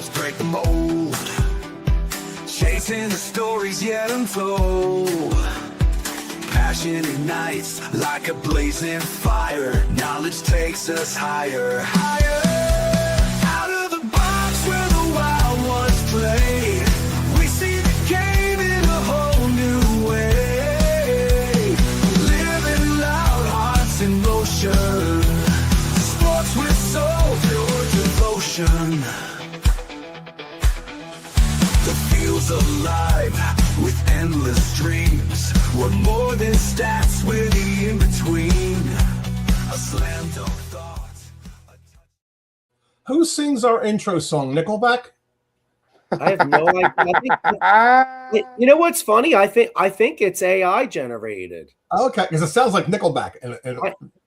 let's break the mold. Chasing the stories yet untold. Passion ignites like a blazing fire. Knowledge takes us higher, higher. Out of the box where the wild ones play. We see the game in a whole new way. Living loud, hearts in motion. Sports with soul, pure devotion. The field's alive with endless dreams. We're more than stats, we're the in-between. A slam dunk thought. Who sings our intro song? Nickelback? I have no idea. You know what's funny? I think it's AI generated. Okay, because it sounds like Nickelback.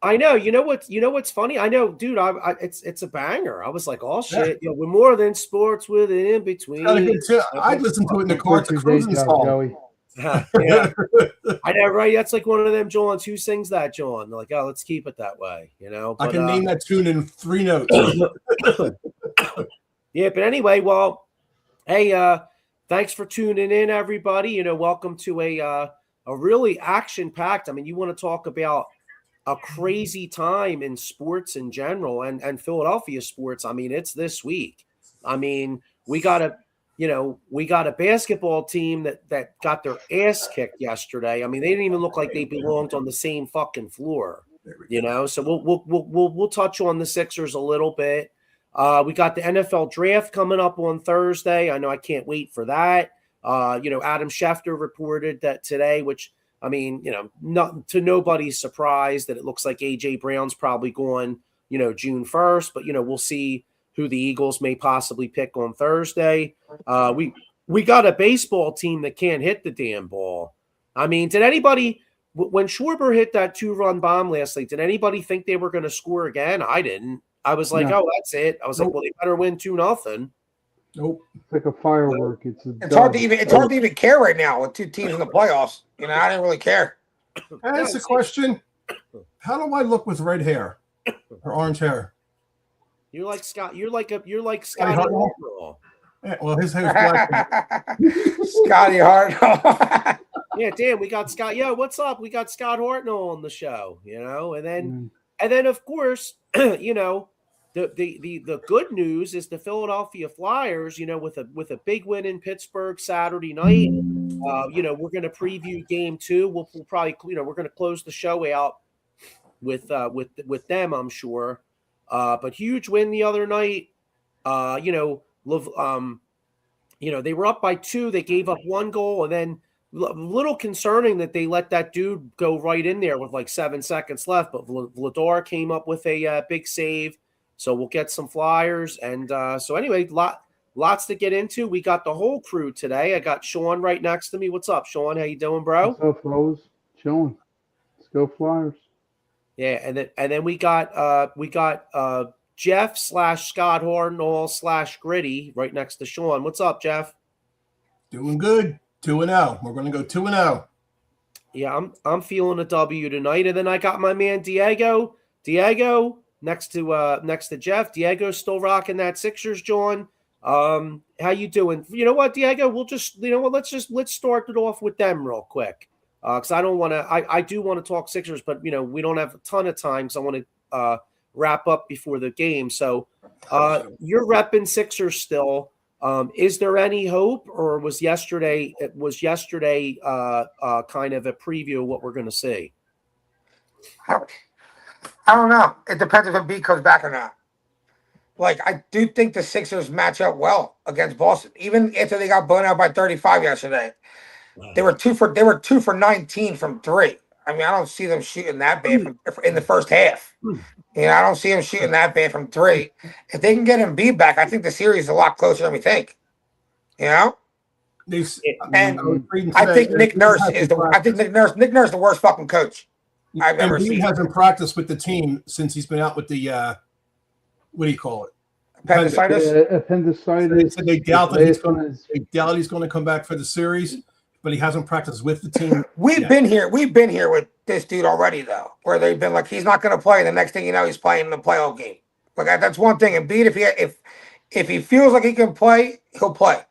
I know. You know what's funny? I know, dude. It's a banger. I was like, oh shit, yeah. We're more than sports with an in between. I'd listen to it in the car. It's a cruising song. Yeah. I know, right? That's like one of them Johns. Who sings that, John? They're like, oh, let's keep it that way. You know. But, I can name that tune in 3 notes. Yeah, but anyway, well, hey, thanks for tuning in, everybody. You know, welcome to a really action-packed. I mean, you want to talk about a crazy time in sports in general and Philadelphia sports. I mean, it's this week. I mean, we got a basketball team that got their ass kicked yesterday. I mean, they didn't even look like they belonged on the same fucking floor, you know. So we'll touch on the Sixers a little bit. We got the NFL draft coming up on Thursday. I know I can't wait for that. Adam Schefter reported that today, which, I mean, you know, not to nobody's surprise that it looks like A.J. Brown's probably going, you know, June 1st, but, you know, we'll see who the Eagles may possibly pick on Thursday. We got a baseball team that can't hit the damn ball. I mean, did anybody, when Schwarber hit that 2-run bomb last night, did anybody think they were going to score again? I didn't. I was like, oh, that's it. I was like, well, they better win 2-0. Nope. It's like a firework. It's hard to even care right now with 2 teams in the playoffs. You know, I didn't really care. That's a question. How do I look with red hair or orange hair? You're like Scott. You're like Scotty Hartnell. Yeah, well, his hair's black. Scotty Hartnell. Yeah, damn, we got Scott. Yeah, what's up? We got Scott Hartnell on the show, you know, and then of course, you know, the good news is the Philadelphia Flyers, you know, with a big win in Pittsburgh Saturday night. You know, we're going to preview game 2. We'll probably, you know, we're going to close the show out with them, I'm sure. But huge win the other night. You know, they were up by 2. They gave up 1 goal, and then a little concerning that they let that dude go right in there with like 7 seconds left. But Vladar came up with a big save. So we'll get some Flyers. And so anyway, lots to get into. We got the whole crew today. I got Sean right next to me. What's up, Sean? How you doing, bro? What's up, fellas? Chilling. Let's go Flyers. Yeah, and then we got Jeff / Scott Hartnell / Gritty right next to Sean. What's up, Jeff? Doing good. 2-0. We're going to go 2-0. Yeah, I'm feeling a W tonight. And then I got my man Diego. Diego next to Jeff. Diego's still rocking that Sixers, John. How you doing? You know what, Diego? We'll just, you know what? Let's start it off with them real quick. Because I don't want to. I do want to talk Sixers, but you know we don't have a ton of time. So I want to wrap up before the game. So you're repping Sixers still. Is there any hope, or was yesterday kind of a preview of what we're going to see? I don't know. It depends if Embiid comes back or not. Like, I do think the Sixers match up well against Boston, even after they got blown out by 35 yesterday. They were 2 for 19 from 3. I mean, I don't see them shooting that bad in the first half. You know, I don't see them shooting that bad from 3. If they can get Embiid back, I think the series is a lot closer than we think. You know, I think Nick Nurse is Nick Nurse the worst fucking coach I've ever seen. He hasn't practiced with the team since he's been out with the what do you call it? Appendicitis. Appendicitis. They said they doubt that he's going to come back for the series, but he hasn't practiced with the team. We've been here with this dude already, though, where they've been like, he's not going to play. The next thing you know, he's playing in the playoff game. Like, that's one thing. Embiid, If he feels like he can play, he'll play.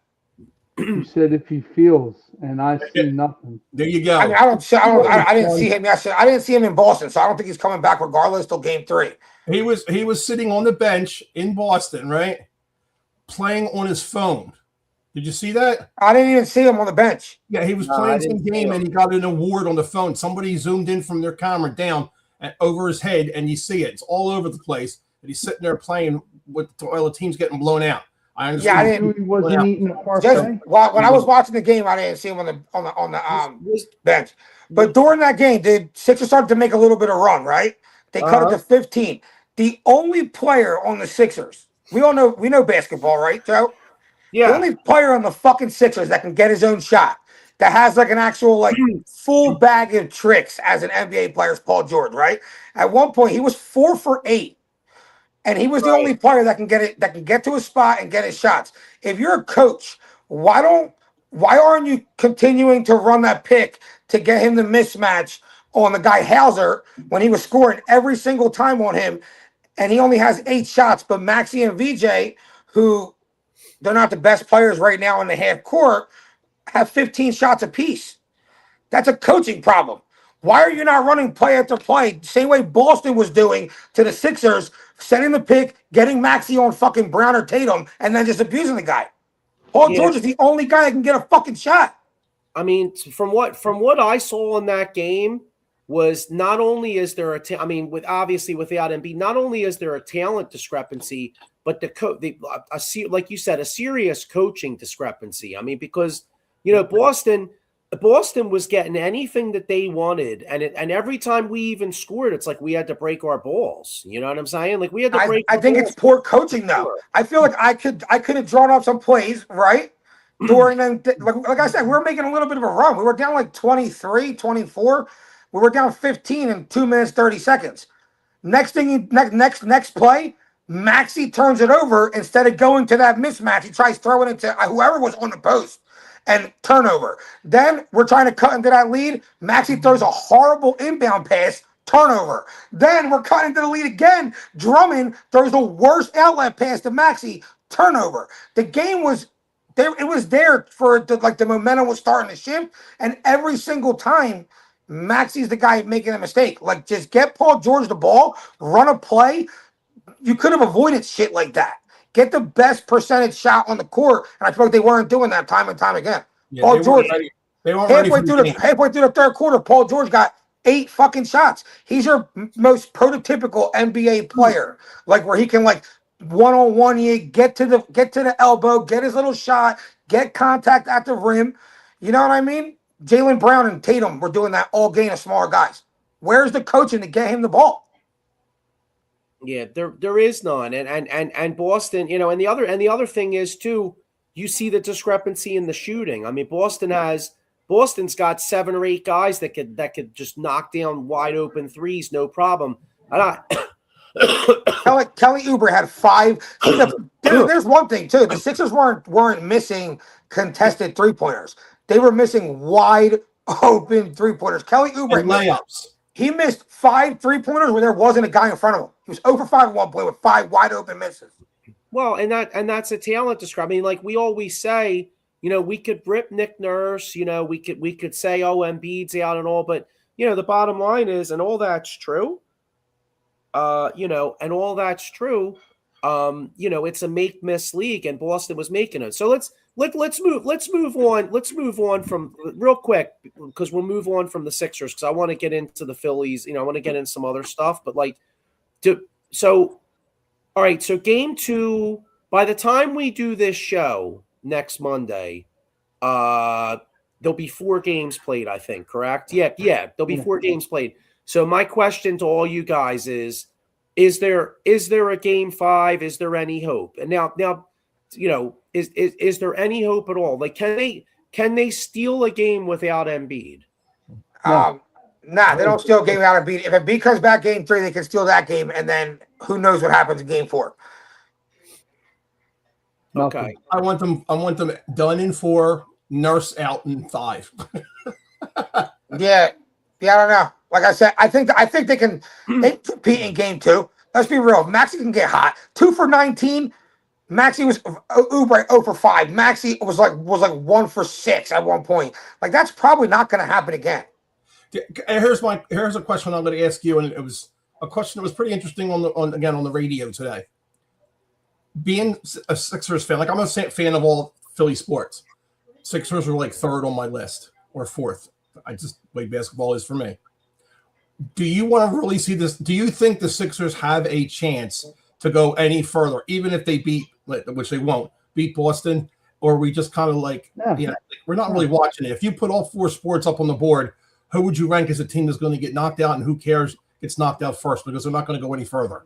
You said if he feels, and I see nothing. There you go. I mean, I didn't see him yesterday. I didn't see him in Boston, so I don't think he's coming back regardless till game 3. He was sitting on the bench in Boston, right? Playing on his phone. Did you see that? I didn't even see him on the bench. Yeah, he was playing some game and he got an award on the phone. Somebody zoomed in from their camera down and over his head, and you see it. It's all over the place. And he's sitting there playing with all the teams getting blown out. I understand. Yeah, I didn't. He wasn't eating a parfait. When I was watching the game, I didn't see him on the bench. But during that game, the Sixers started to make a little bit of run. Right? They cut it to 15. The only player on the Sixers, we know basketball, right, Joe? Yeah. The only player on the fucking Sixers that can get his own shot, that has like an actual like full bag of tricks as an NBA player is Paul George, right? At one point, he was 4 for 8. And he was the only player that can get to his spot and get his shots. If you're a coach, why aren't you continuing to run that pick to get him the mismatch on the guy Hauser when he was scoring every single time on him, and he only has 8 shots, but Maxey and VJ, who they're not the best players right now in the half court, have 15 shots apiece. That's a coaching problem. Why are you not running play after play, same way Boston was doing to the Sixers, setting the pick, getting Maxey on fucking Brown or Tatum, and then just abusing the guy? Paul George is the only guy that can get a fucking shot. I mean, from what I saw in that game was not only is there obviously without Embiid, not only is there a talent discrepancy, but like you said, a serious coaching discrepancy. I mean, because Boston was getting anything that they wanted, and every time we even scored, it's like we had to break our balls. You know what I'm saying? Like we had to break. I think it's poor coaching, though. I feel like I could have drawn up some plays right during them. Like I said, we were making a little bit of a run. We were down like 23, 24. We were down 15 in 2 minutes 30 seconds. Next play, Maxey turns it over instead of going to that mismatch. He tries throwing it to whoever was on the post. And turnover. Then we're trying to cut into that lead. Maxey throws a horrible inbound pass, turnover. Then we're cutting into the lead again. Drummond throws the worst outlet pass to Maxey, turnover. The game was there. It was there for the momentum was starting to shift. And every single time, Maxey's the guy making a mistake. Like, just get Paul George the ball, run a play. You could have avoided shit like that. Get the best percentage shot on the court, and I feel like they weren't doing that time and time again. Yeah, Paul George, halfway through the third quarter, Paul George got 8 fucking shots. He's your most prototypical NBA player, like where he can like one-on-one, get to the elbow, get his little shot, get contact at the rim. You know what I mean? Jaylen Brown and Tatum were doing that all game of smaller guys. Where's the coaching to get him the ball? Yeah, there is none, and Boston, and the other thing is too, you see the discrepancy in the shooting. I mean, Boston's got 7 or 8 guys that could just knock down wide open threes, no problem. Kelly Oubre had 5. There's one thing too. The Sixers weren't missing contested 3-pointers. They were missing wide open 3-pointers. Kelly Oubre layups. He missed 5 3-pointers where there wasn't a guy in front of him. He was over 5 at one point with 5 wide open misses. Well, and that's a talent description. I mean, like we always say, we could rip Nick Nurse, we could say, oh, Embiid's out and all, but the bottom line is, and all that's true, and all that's true, it's a make-miss league, and Boston was making it. So let's move on from real quick, because we'll move on from the Sixers, because I want to get into the Phillies. I want to get into some other stuff, but all right. So game 2, by the time we do this show next Monday, there'll be 4 games played, I think, correct? Yeah. There'll be 4 games played. So my question to all you guys is there a game 5? Is there any hope? And now, is there any hope at all? Like, can they steal a game without Embiid? Nah, they don't steal a game without Embiid. If Embiid comes back game 3, they can steal that game, and then who knows what happens in game 4. Okay. I want them done in 4, Nurse out in 5. Yeah, I don't know. Like I said, I think they can compete in game 2. Let's be real. Maxey can get hot. 2 for 19. Maxey was Oubre 0 for 5. Maxey was like 1 for 6 at one point. Like that's probably not going to happen again. Here's a question I'm going to ask you, and it was a question that was pretty interesting on the radio today. Being a Sixers fan, like I'm a fan of all Philly sports. Sixers are like third on my list or fourth. I just the way basketball is for me. Do you want to really see this? Do you think the Sixers have a chance to go any further, even if they beat, which they won't, beat Boston? Or are we just kind of like, we're not really watching it. If you put all 4 sports up on the board, who would you rank as a team that's going to get knocked out, and who cares gets knocked out first, because they're not going to go any further?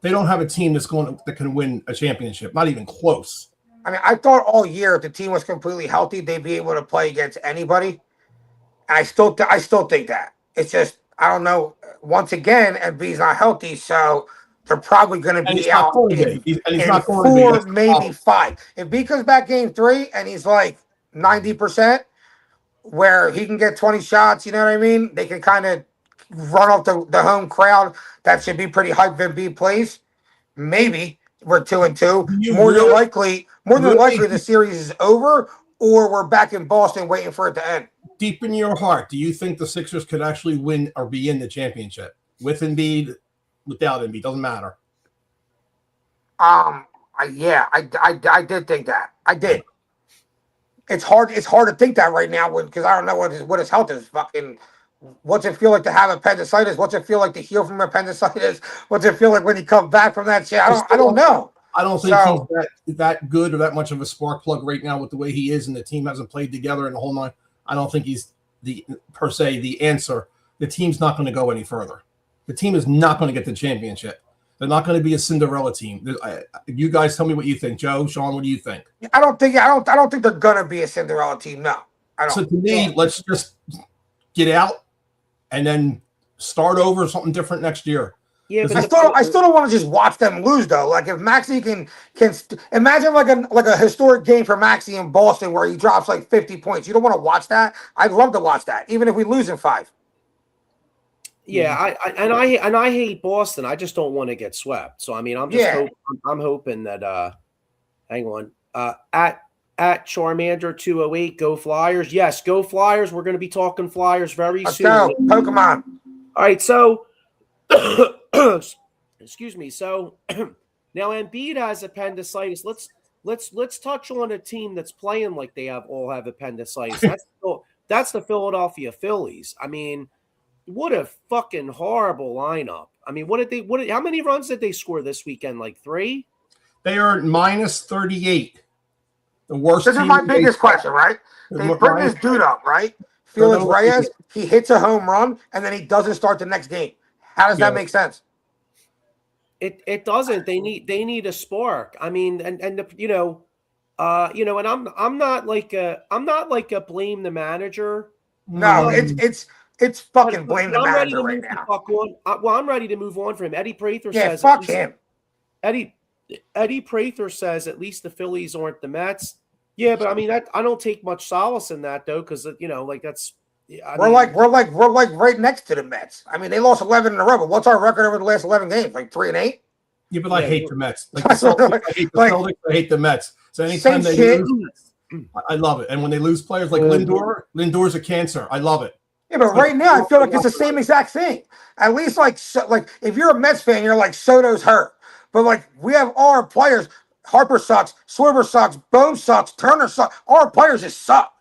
They don't have a team that can win a championship, not even close. I mean, I thought all year if the team was completely healthy, they'd be able to play against anybody. And I still think that. It's just, I don't know. Once again, Embiid's not healthy, so they're probably going to be out in 4, maybe 5. If Embiid comes back game 3 and he's like 90%, where he can get 20 shots, you know what I mean? They can kind of run off the home crowd. That should be pretty hyped if Embiid plays. Maybe we're 2-2. More than likely, the series is over, or we're back in Boston waiting for it to end. Deep in your heart, do you think the Sixers could actually win or be in the championship with Embiid, without Embiid? Doesn't matter. I did think that. I did. It's hard to think that right now because I don't know what his health is. Fucking, what's it feel like to have appendicitis? What's it feel like to heal from appendicitis? What's it feel like when you come back from that shit? I don't know. I don't think he's that good or that much of a spark plug right now with the way he is, and the team hasn't played together in the whole night. I don't think he's the answer. The team's not going to go any further. The team is not going to get the championship. They're not going to be a Cinderella team. You guys tell me what you think. Joe, Sean, what do you think? I don't think they're going to be a Cinderella team. No, I don't. So to me, let's just get out and then start over something different next year. Yeah, but I still don't want to just watch them lose though. Like if Maxey can imagine like a historic game for Maxey in Boston where he drops like 50 points. You don't want to watch that? I'd love to watch that, even if we lose in 5. Yeah, I hate Boston. I just don't want to get swept. So I mean, I'm hoping that hang on. At Charmander 208, go Flyers. Yes, go Flyers. We're going to be talking Flyers very soon. Go Pokemon. All right, so excuse me. So now Embiid has appendicitis. Let's touch on a team that's playing like they all have appendicitis. That's the Philadelphia Phillies. I mean, what a fucking horrible lineup. I mean, how many runs did they score this weekend? Like 3? They are minus 38. The worst. This is my biggest question, right? They bring this dude up, right? Felix Reyes, he hits a home run and then he doesn't start the next game. How does that make sense? It doesn't. They need a spark. I mean, and and I'm not like a blame the manager. No, it's fucking blame the manager right now. I'm ready to move on from him. Eddie Prather says fuck him. Eddie Prather says at least the Phillies aren't the Mets. Yeah, but I mean I don't take much solace in that though, because like that's we're like right next to the Mets. I mean they lost 11 in a row, but what's our record over the last 11 games? Like 3-8. Yeah, but I hate the Mets. Like the Celtics, I hate the Celtics. I hate the Mets. So anytime they lose, I love it. And when they lose players like Lindor's a cancer. I love it. Yeah, but right now I feel like it's the same exact thing. At least like if you're a Mets fan, you're like Soto's hurt. But like we have all our players. Harper sucks. Swerver sucks. Bone sucks. Turner sucks. All our players just suck.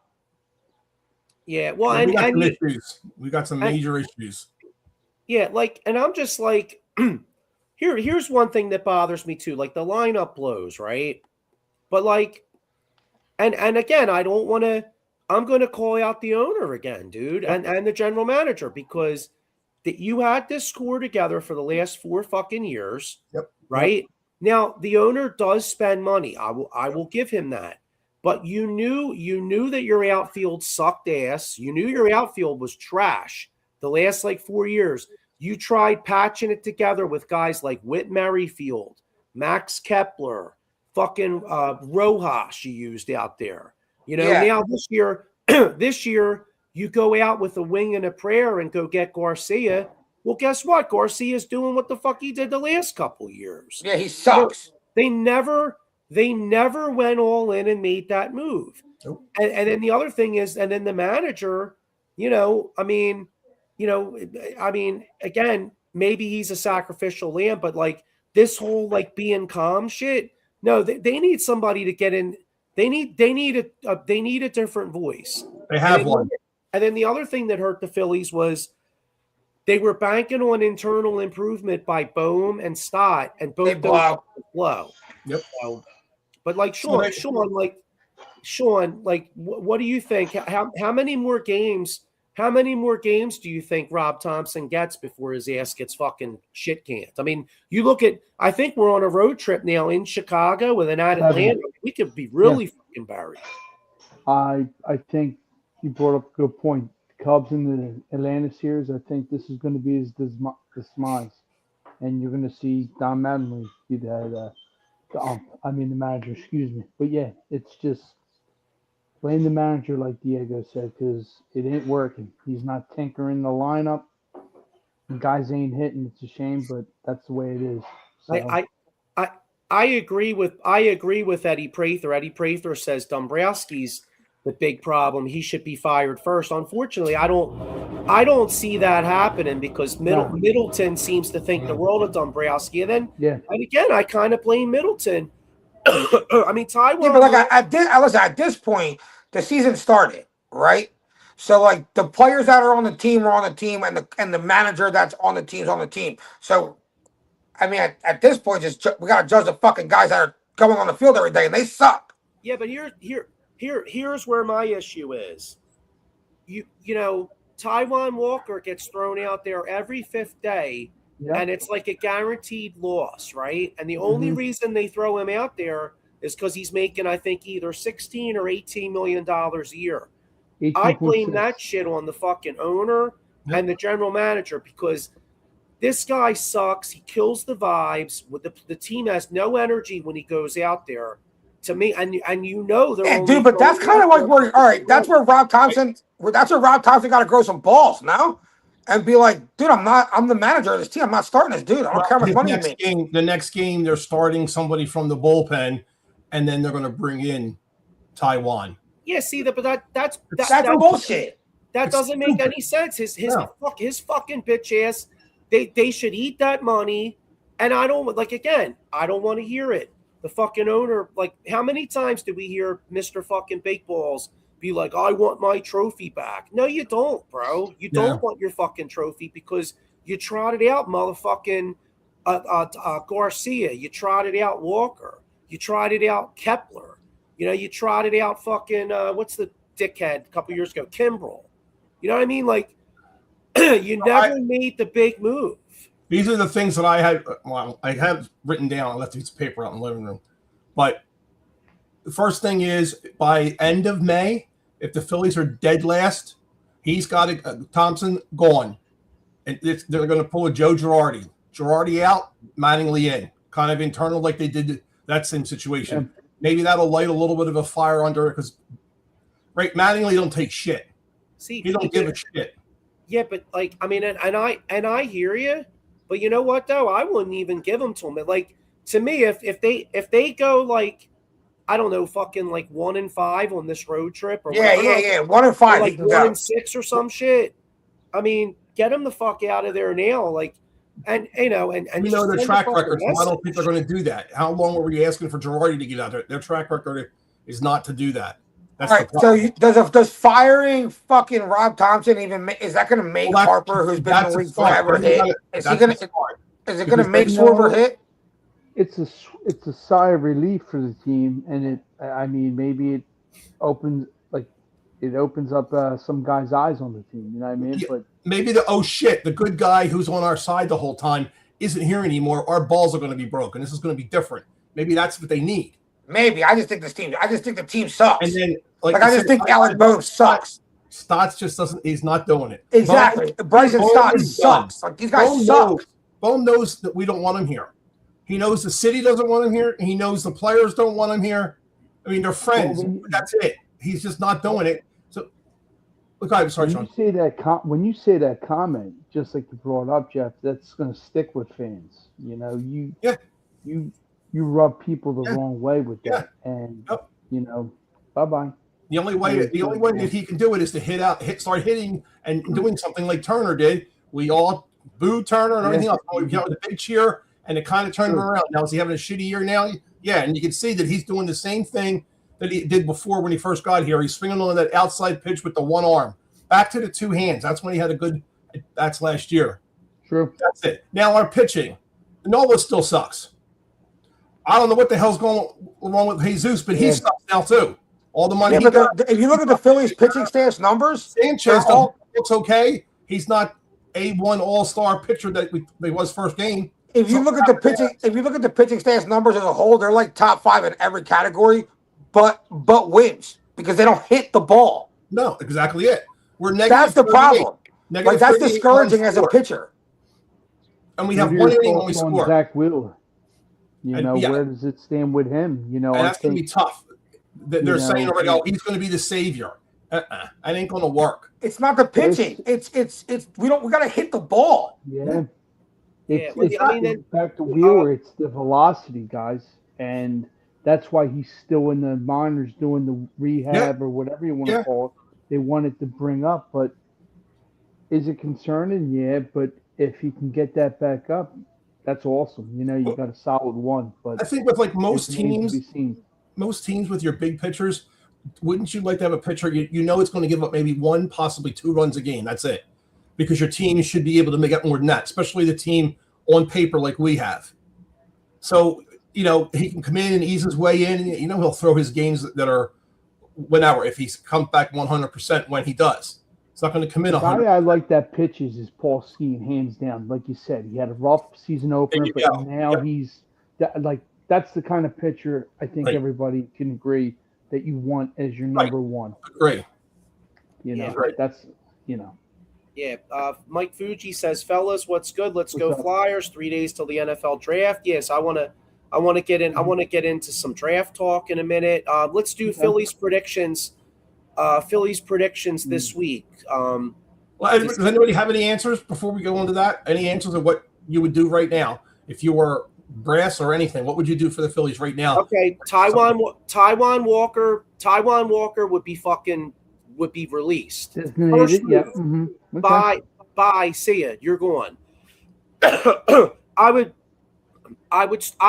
Yeah, well, we got some issues. We got some major issues. Yeah, and I'm just like, here's one thing that bothers me too. Like the lineup blows, right? But and again, I don't want to. I'm going to call out the owner again, dude, and the general manager, because that you had this core together for the last 4 fucking years, right? Yep. Now the owner does spend money. I will give him that. But you knew that your outfield sucked ass. You knew your outfield was trash the last 4 years. You tried patching it together with guys like Whit Merrifield, Max Kepler, fucking Rojas you used out there. Now this year you go out with a wing and a prayer and go get Garcia. Well, guess what? Garcia's doing what the fuck he did the last couple years. Yeah, he sucks. They never They never went all in and made that move. Nope. And then the other thing is, and then the manager, again, maybe he's a sacrificial lamb, but like this whole like being calm shit. No, they need somebody to get in. They need a different voice. They have one. And then the other thing that hurt the Phillies was they were banking on internal improvement by Bohm and Stott, and both those blow. Yep. So, but like Sean, what do you think? How many more games? How many more games do you think Rob Thompson gets before his ass gets fucking shit canned? I mean, you look at. I think we're on a road trip now in Chicago and then at Atlanta. We could be really fucking buried. I think you brought up a good point. Cubs in the Atlanta series. I think this is going to be his demise, and you're going to see Don Mattingly be the manager. Excuse me, but yeah, it's just. Blame the manager, like Diego said, because it ain't working. He's not tinkering the lineup. The guys ain't hitting. It's a shame, but that's the way it is. So. I agree with Eddie Prather. Eddie Prather says Dombrowski's the big problem. He should be fired first. Unfortunately, I don't see that happening because Middleton seems to think the world of Dombrowski. And then, and again, I kind of blame Middleton. I mean, Taiwan. Yeah, but like at this point, the season started, right? So like the players that are on the team are on the team, and the manager that's on the team's on the team. So, I mean, at this point, we gotta judge the fucking guys that are going on the field every day, and they suck. Yeah, but here's where my issue is. You know, Taiwan Walker gets thrown out there every fifth day. Yep. And it's like a guaranteed loss, right? And the only reason they throw him out there is because he's making, I think, either $16 or $18 million a year. I blame that shit on the fucking owner and the general manager because this guy sucks. He kills the vibes. The team has no energy when he goes out there. To me, and they're dude, but that's kind of like where that's where Rob Thompson. That's where Rob Thompson got to grow some balls now. And be like, dude, I'm the manager of this team. I'm not starting this dude. I don't care how much money you make. The next game, they're starting somebody from the bullpen, and then they're going to bring in Taiwan. Yeah, see that, but that's bullshit. That doesn't make any sense. His fucking bitch ass. They should eat that money, and I don't want to hear it. The fucking owner, like, how many times do we hear Mr. fucking Big Balls be like, I want my trophy back? No, you don't, bro. You don't want your fucking trophy because you trotted out motherfucking Garcia. You trotted out Walker. You trotted out Kepler. You know, you trotted out fucking, what's the dickhead a couple years ago? Kimbrel. You know what I mean? Like, you never made the big move. These are the things that I have written down. I left this paper out in the living room. But the first thing is, by end of May, if the Phillies are dead last, he's got Thompson gone. And they're going to pull a Joe Girardi. Girardi out, Mattingly in. Kind of internal like they did that same situation. Yeah. Maybe that'll light a little bit of a fire under it because Mattingly don't take shit. See, he don't give a shit. Yeah, but like, I mean, and I hear you, but you know what though? I wouldn't even give them to him. Like, to me, if they go like, I don't know, fucking like 1-5 on this road trip or 1-5, like 1-6 or some shit. I mean, get them the fuck out of there now, like, and their track record. So I don't think they're going to do that. How long were we asking for Girardi to get out there? Their track record is not to do that. That's all right. So does firing fucking Rob Thompson is that going to make Harper, who's been in the league forever, hit? Is it going to make Schwarber hit? It's a sigh of relief for the team, and maybe it opens up some guys' eyes on the team. You know what I mean? Yeah, but maybe the good guy who's on our side the whole time isn't here anymore. Our balls are going to be broken. This is going to be different. Maybe that's what they need. Maybe I just think the team sucks. And then, I just think Alec Bohm sucks. Stotts just doesn't. He's not doing it. Exactly. Bryson Stott sucks. Like, these guys suck. Bohm knows that we don't want him here. He knows the city doesn't want him here. He knows the players don't want him here. I mean, they're friends. That's it. He's just not doing it. So, look, I'm sorry, Sean. When you say that comment, just like you brought up, Jeff, that's going to stick with fans. You know, you you rub people the Yeah. wrong way with Yeah. that, and Yep. bye-bye. The only way that he can do it is to start hitting and doing something like Turner did. We all booed Turner and everything else. We got with a big cheer, and it kind of turned him around. Now is he having a shitty year now? Yeah, and you can see that he's doing the same thing that he did before when he first got here. He's swinging on that outside pitch with the one arm, back to the two hands. That's when he had a good bats last year. True. That's it. Now our pitching, Nola still sucks. I don't know what the hell's going wrong with Jesus, but he sucks now too. All the money. Yeah, but if you look at the Phillies pitching staff's numbers, Sanchez looks okay. He's not A1 all-star pitcher that he was first game. if you look at the pitching staff's numbers as a whole, they're like top 5 in every category, but wins because they don't hit the ball. No, exactly it. We're negative. That's the problem. Like that's 38 discouraging as a runs pitcher. And we have Maybe one your inning when we thoughts on score. Zach Wheeler. Yeah. Where does it stand with him? And I that's going to be think tough. They're saying already, oh, he's going to be the savior. That ain't going to work. It's not the pitching. It's we got to hit the ball. yeah. It's I mean, back to Wheeler. It's the velocity, guys, and that's why he's still in the minors doing the rehab or whatever you want to call it. They wanted to bring up, but is it concerning? Yeah, but if he can get that back up, that's awesome. You got a solid one. But I think with like most it remains to teams, be seen. most teams with your big pitchers, wouldn't you like to have a pitcher you know it's going to give up maybe 1, possibly 2 runs a game? That's it. Because your team should be able to make up more than that, especially the team on paper like we have. So, he can come in and ease his way in. And, he'll throw his games that are whenever, if he's come back 100% when he does. It's not going to come in The 100. guy I like that pitches is Paul Skeene, hands down. Like you said, he had a rough season opener, but now he's that's the kind of pitcher I think everybody can agree that you want as your number one. Agree. That's Yeah, Mike Fuji says, "Fellas, what's good? Let's go Flyers! 3 days till the NFL draft." Yes, I want to get in. I want to get into some draft talk in a minute. Let's do Phillies predictions. Phillies predictions this week. Does anybody have any answers before we go into that? Any answers of what you would do right now if you were brass or anything? What would you do for the Phillies right now? Okay, Taiwan Walker would be released. First move, Okay. Bye. See ya. You're gone. I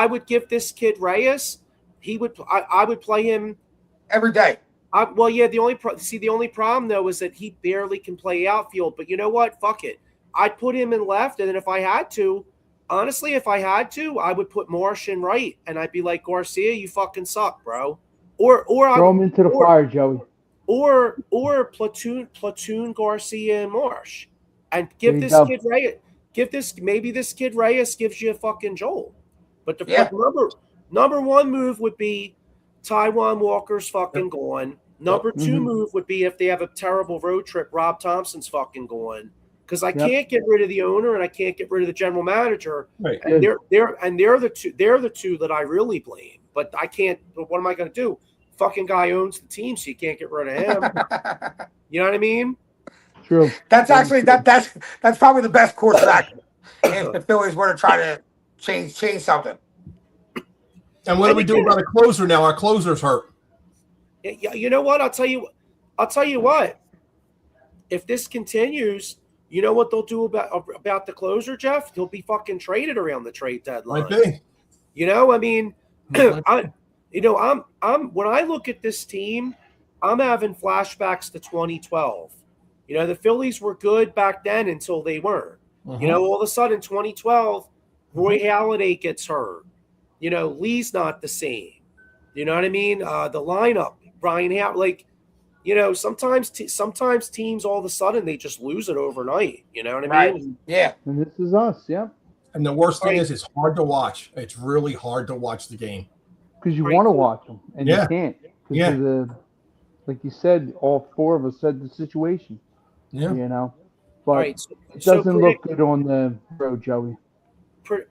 would give this kid Reyes. I would play him Every day. The only problem though is that he barely can play outfield. But you know what? Fuck it. I'd put him in left, and then if I had to, I would put Marsh in right, and I'd be like, Garcia, you fucking suck, bro. Or throw him into the fire, Joey. Or platoon Garcia and Marsh, and give this kid Reyes. Maybe this kid Reyes gives you a fucking jolt. But the number one move would be Taiwan Walker's fucking gone. Number two move would be if they have a terrible road trip, Rob Thompson's fucking gone. Because I can't get rid of the owner and I can't get rid of the general manager. Right. And they're the two that I really blame. But I can't. What am I going to do? Fucking guy owns the team, so you can't get rid of him. You know what I mean? True. That's actually that's probably the best course of action if the Phillies were to try to change something. And what do we do about a closer now? Our closer's hurt. Yeah, you know what? I'll tell you what. If this continues, you know what they'll do about the closer, Jeff? He'll be fucking traded around the trade deadline. Might be. I mean, I'm when I look at this team, I'm having flashbacks to 2012. The Phillies were good back then until they weren't. All of a sudden, 2012, Roy Halladay gets hurt. Lee's not the same. You know what I mean? The lineup, Brian Howard, sometimes teams all of a sudden they just lose it overnight. You know what I mean? Yeah. And this is us. Yeah. And the worst thing is, it's hard to watch. It's really hard to watch the game because you want to watch them and you can't. Yeah. Like you said, all four of us said the situation. Yeah. But it doesn't look good on the road, Joey.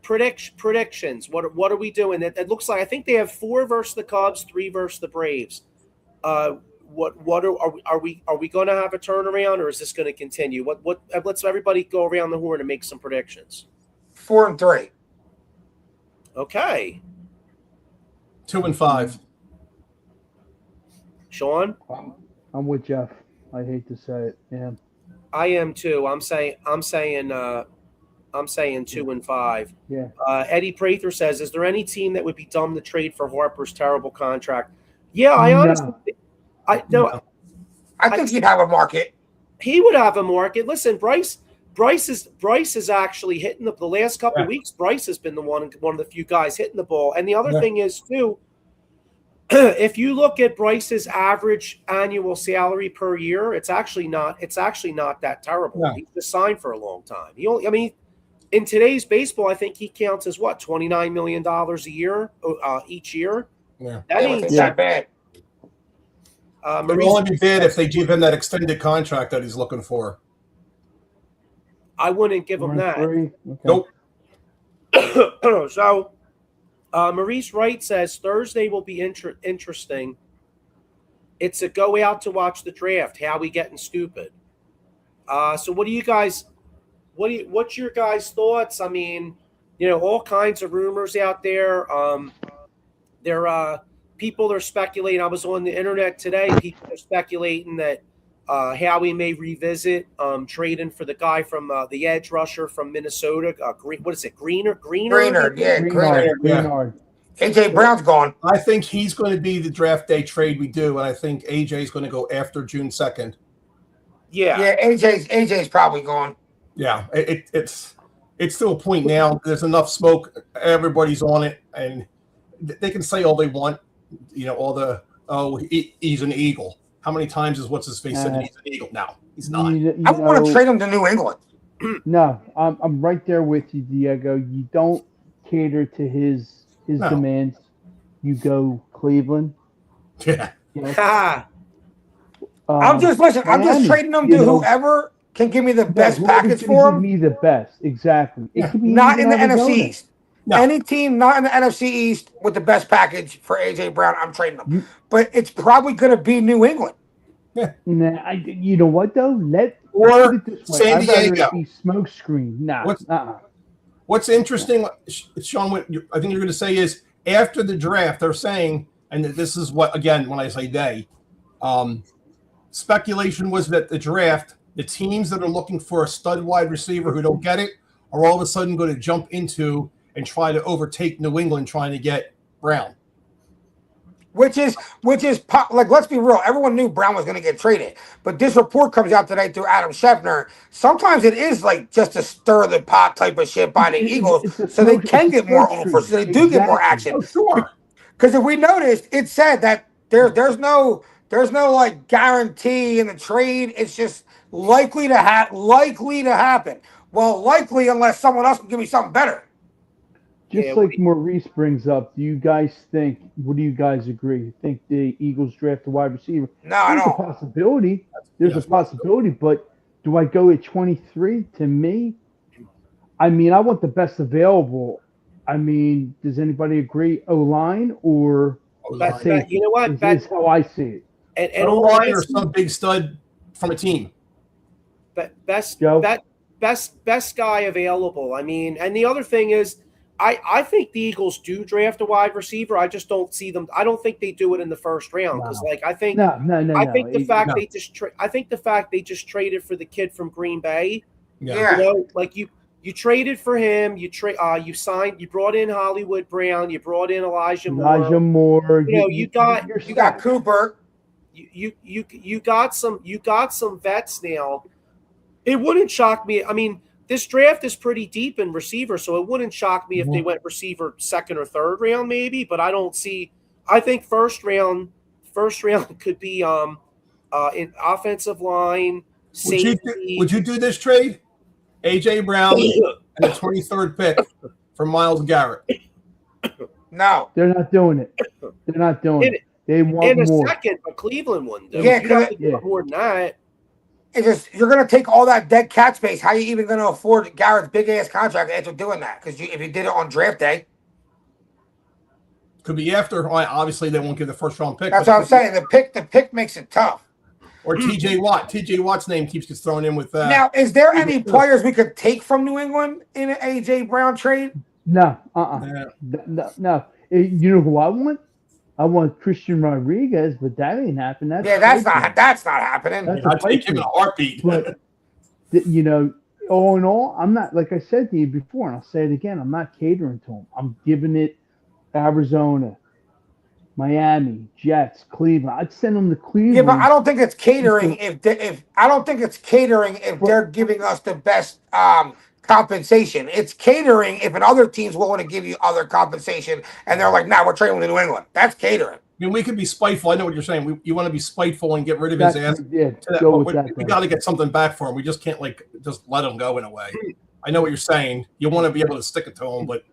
Predictions. What are we doing? It looks like I think they have 4 versus the Cubs, 3 versus the Braves. Are we going to have a turnaround, or is this going to continue? Let's everybody go around the horn and make some predictions. 4-3. Okay. 2-5. Sean? I'm with Jeff. I hate to say it. Yeah. I am too. I'm saying 2-5. Yeah. Eddie Prather says, "Is there any team that would be dumb to trade for Harper's terrible contract?" Yeah, I honestly, No. I think he'd have a market. he would have a market. Listen, Bryce is actually hitting the last couple of weeks. Bryce has been one of the few guys hitting the ball. And the other thing is too, if you look at Bryce's average annual salary per year, it's actually not that terrible. No. He's just signed for a long time. In today's baseball, I think he counts as what, $29 million a year each year. Yeah. That ain't that bad. It would only be bad if they give him that extended contract that he's looking for. I wouldn't give him that. Okay. Nope. So, Maurice Wright says Thursday will be interesting. It's a go out to watch the draft. How we getting stupid? So, what do you guys? What's your guys' thoughts? I mean, all kinds of rumors out there. People are speculating. I was on the internet today. People are speculating that Howie may revisit trading for the guy from the edge rusher from Minnesota. What is it? Greener. Greenard. AJ Brown's gone. I think he's going to be the draft day trade we do, and I think AJ is going to go after June 2nd. Yeah. AJ's probably gone. Yeah, it's to a point now. There's enough smoke. Everybody's on it, and they can say all they want. He's an Eagle. How many times is what's his face said he's an Eagle? No, he's not. I want to trade him to New England. No, I'm right there with you, Diego. You don't cater to his demands. You go Cleveland. Yeah. I'm just trading him to whoever can give me the best package for him. Give me the best, exactly. Yeah. It could be Not in the Arizona. NFC East. No. Any team not in the NFC East with the best package for AJ Brown, I'm trading them. But it's probably going to be New England. Nah, you know what though? Or put it this way. San I'd rather Diego. it be smoke screen. Nah. What's interesting, Sean, what I think you're going to say is after the draft, they're saying, and this is what, again, when I say they, speculation was that the draft, the teams that are looking for a stud wide receiver who don't get it are all of a sudden going to jump into and try to overtake New England trying to get Brown. Which is like, let's be real. Everyone knew Brown was going to get traded, but this report comes out today through Adam Schefter. Sometimes it is like just to stir the pot type of shit by the Eagles, so they can get more offers, so they do get more action. Oh, sure. Because if we noticed, it said that there's no like guarantee in the trade. It's just likely to happen. Well, likely unless someone else can give me something better. Just like Maurice brings up, do you guys think? What do you guys agree? Think the Eagles draft a wide receiver? No, I There's a don't. possibility. There's a possibility, but do I go at 23? To me, I mean, I want the best available. I mean, does anybody agree? O-line or safety? You know what? That's how I see it. And O-line or some big stud from a team. Best guy available. I mean, and the other thing is, I think the Eagles do draft a wide receiver. I just don't see them. I don't think they do it in the first round because, I think the fact they just traded for the kid from Green Bay. Yeah. You traded for him. You brought in Hollywood Brown. You brought in Elijah Moore. You got Cooper. You got some vets now. It wouldn't shock me. I mean, this draft is pretty deep in receiver, so it wouldn't shock me if they went receiver second or third round, maybe. But I don't see. I think first round could be in offensive line. Safety. Would you do this trade? AJ Brown and the 23rd pick for Myles Garrett. No, they're not doing it. They're not doing it. They want in a more. second, but Cleveland wouldn't do Yeah, it. You have to get more than that. It's just you're going to take all that dead cap space. How are you even going to afford Garrett's big ass contract after doing that? Because if you did it on draft day, could be after. Obviously, they won't give the first round pick. That's what I'm saying. The pick makes it tough. Or TJ Watt. TJ Watt's name keeps gets thrown in with that. Now, is there any players we could take from New England in an AJ Brown trade? No. Yeah. No. You know who I want? I want Christian Rodriguez, but that ain't happened. That's not happening. That's I'd take him in a heartbeat. But you know, all in all, I'm not, like I said to you before, and I'll say it again. I'm not catering to him. I'm giving it Arizona, Miami, Jets, Cleveland. I'd send them to Cleveland. Yeah, but I don't think it's catering if I don't think it's catering if they're giving us the best compensation. It's catering if another team's willing to give you other compensation and they're like, "Nah, we're trading to New England." That's catering. I mean, we could be spiteful. I know what you're saying. You want to be spiteful and get rid of his ass. Yeah, We got to get something back for him. We just can't just let him go in a way. I know what you're saying. You want to be able to stick it to him, but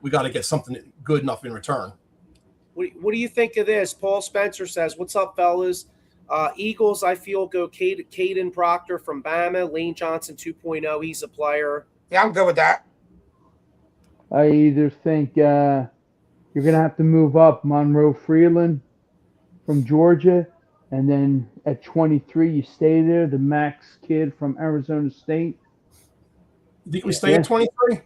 we got to get something good enough in return. What do you think of this? Paul Spencer says, "What's up, fellas? Eagles, I feel go Caden Proctor from Bama, Lane Johnson 2.0. He's a player." Yeah, I'm good with that. I either think you're going to have to move up Monroe Freeland from Georgia, and then at 23 you stay there, the Max kid from Arizona State. You think we stay at 23?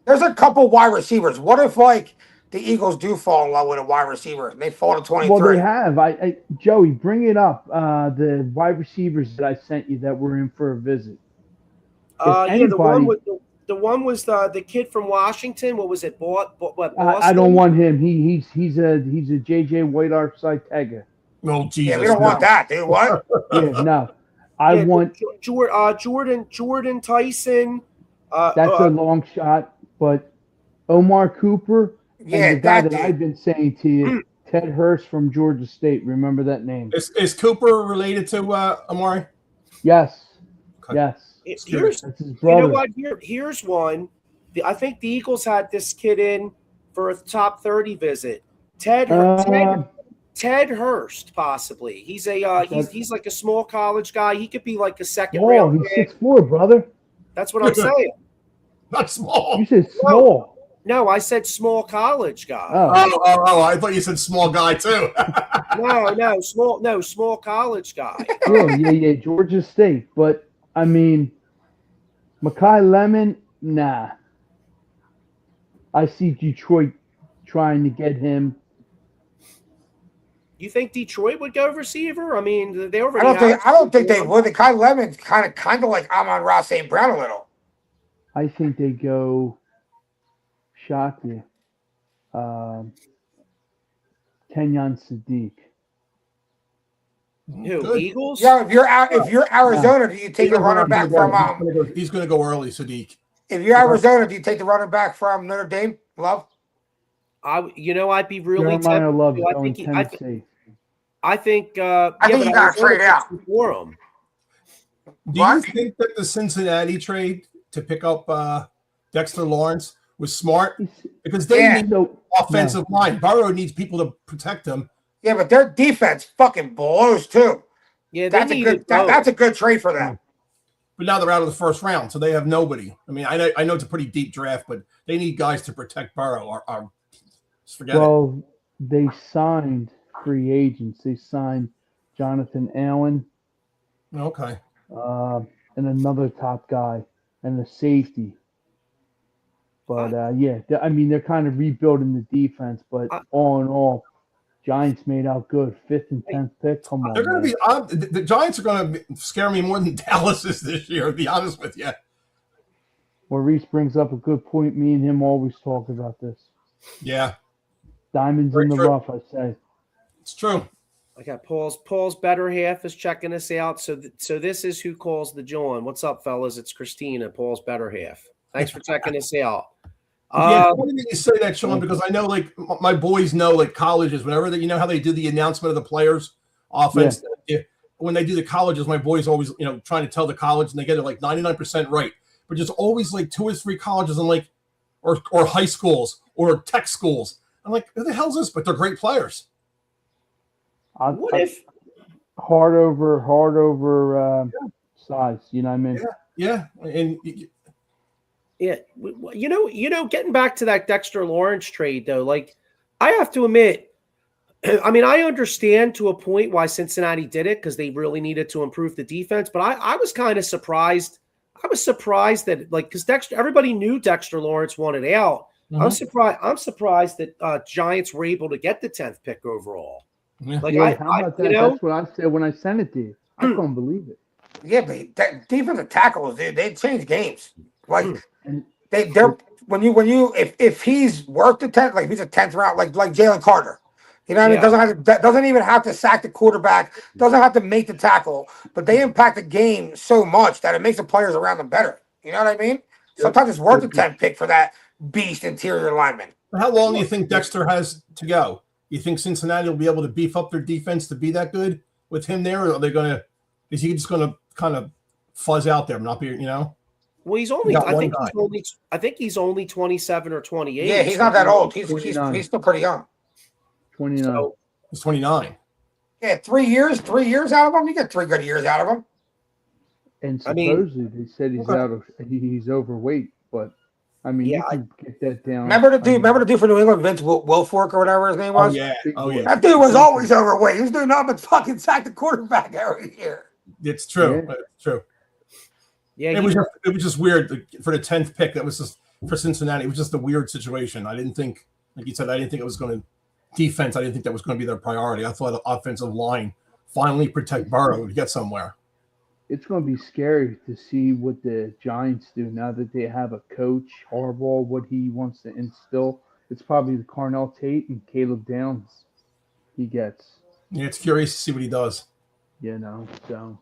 There's a couple wide receivers. What if the Eagles do fall in love with a wide receiver and they fall to 23? Well, they have. Joey, bring it up. The wide receivers that I sent you that were in for a visit. The one was the kid from Washington. What was it? Boston? I don't want him. He's a JJ White offside tagger. Oh, Jesus. Yeah, we don't want that, dude. What? Yeah, no. I want Jordan Tyson. That's a long shot, but Omar Cooper. Yeah, and the guy that I've been saying to you, Ted Hurst from Georgia State. Remember that name? Is Cooper related to Amari? Yes. Okay. Yes. That's his brother. You know what? Here's one. I think the Eagles had this kid in for a top 30 visit. Ted Hurst, possibly. He's he's like a small college guy. He could be like a second round. He's 6'4", brother. That's what I'm saying. Not small. You said small. No, I said small college guy. Oh, I thought you said small guy too. small college guy. Yeah, Georgia State. But I mean, Mekhi Lemon, nah. I see Detroit trying to get him. You think Detroit would go receiver? I mean, they already. I don't think they would. Mekhi Lemon's kind of like Amon-Ra St. Brown a little. I think they go. Shock you. Kenyon Sadiq. Who? Good. Eagles? Yeah, if you're Arizona, do you take the running back from He's going to go early, Sadiq. If you're Arizona, do you take the running back from Notre Dame? Love? I'd be really tempted. Love I think you got to trade out for him. Do you think that the Cincinnati trade to pick up Dexter Lawrence was smart? Because they need offensive line. Burrow needs people to protect him. Yeah, but their defense fucking blows too. Yeah, that's a good trade for them. But now they're out of the first round, so they have nobody. I mean, I know it's a pretty deep draft, but they need guys to protect Burrow. Forget it. They signed free agents. They signed Jonathan Allen. Okay. And another top guy and the safety. But I mean, they're kind of rebuilding the defense. But all in all, Giants made out good. 5th and 10th pick. Come on. They're going to be the Giants are going to scare me more than Dallas is this year, to be honest with you. Maurice brings up a good point. Me and him always talk about this. Yeah. Diamonds in the rough, I say. It's true. I got Paul's better half is checking us out. So this is who calls the John. What's up, fellas? It's Christina, Paul's better half. Thanks for checking us out. Yeah, it's funny that you say that, Sean, because I know, like, my boys know, like, colleges, whenever they, how they do the announcement of the players' offense. Yeah. When they do the colleges, my boys always, trying to tell the college, and they get it like 99% right. But there's always like 2 or 3 colleges, and like, or high schools or tech schools. I'm like, who the hell's this? But they're great players. What if hard over size? You know what I mean? Yeah, and. Yeah, getting back to that Dexter Lawrence trade, though, like, I have to admit, I mean, I understand to a point why Cincinnati did it because they really needed to improve the defense, but I was kind of surprised. I was surprised that, like, because everybody knew Dexter Lawrence wanted out, I'm surprised that Giants were able to get the 10th pick overall. Yeah. Like Yeah, how about that? you know, That's what I said when I sent it to you. I couldn't believe it. Yeah, but that defensive tackles, dude, they change games. Like And they're when you if he's worth the 10th, like if he's a 10th round, like Jalen Carter. You know what I mean? Doesn't even have to sack the quarterback, doesn't have to make the tackle, but they impact the game so much that it makes the players around them better. You know what I mean? Sometimes it's worth the 10th pick for that beast interior lineman. How long do you think Dexter has to go? You think Cincinnati will be able to beef up their defense to be that good with him there, or are they going to? Is he just going to kind of fuzz out there, not be, you know? well, he's only. I think he's only 27 or 28. Yeah, he's not that old. He's 29. still pretty young. 29. So, He's 29. Yeah, 3 years out of him. You get 3 good years out of him. And I mean- supposedly they said he's overweight, but I mean, Yeah, you can get that down. Remember the dude for New England, Vince Wilfork or whatever his name Oh was? yeah, oh yeah. That dude was always overweight. He was doing nothing but fucking sack the quarterback every year. It's true. Yeah. It's true. yeah, It was just weird for the 10th pick. That was just for Cincinnati. It was just a weird situation. I didn't think, like you said, I didn't think it was going to defense. I didn't think that was going to be their priority. I thought the offensive line finally protect Burrow to get somewhere. It's going to be scary to see what the Giants do now that they have a coach, Harbaugh, what he wants to instill. It's probably the Carnell Tate and Caleb Downs he gets, Yeah, it's curious to see what he does. you know. So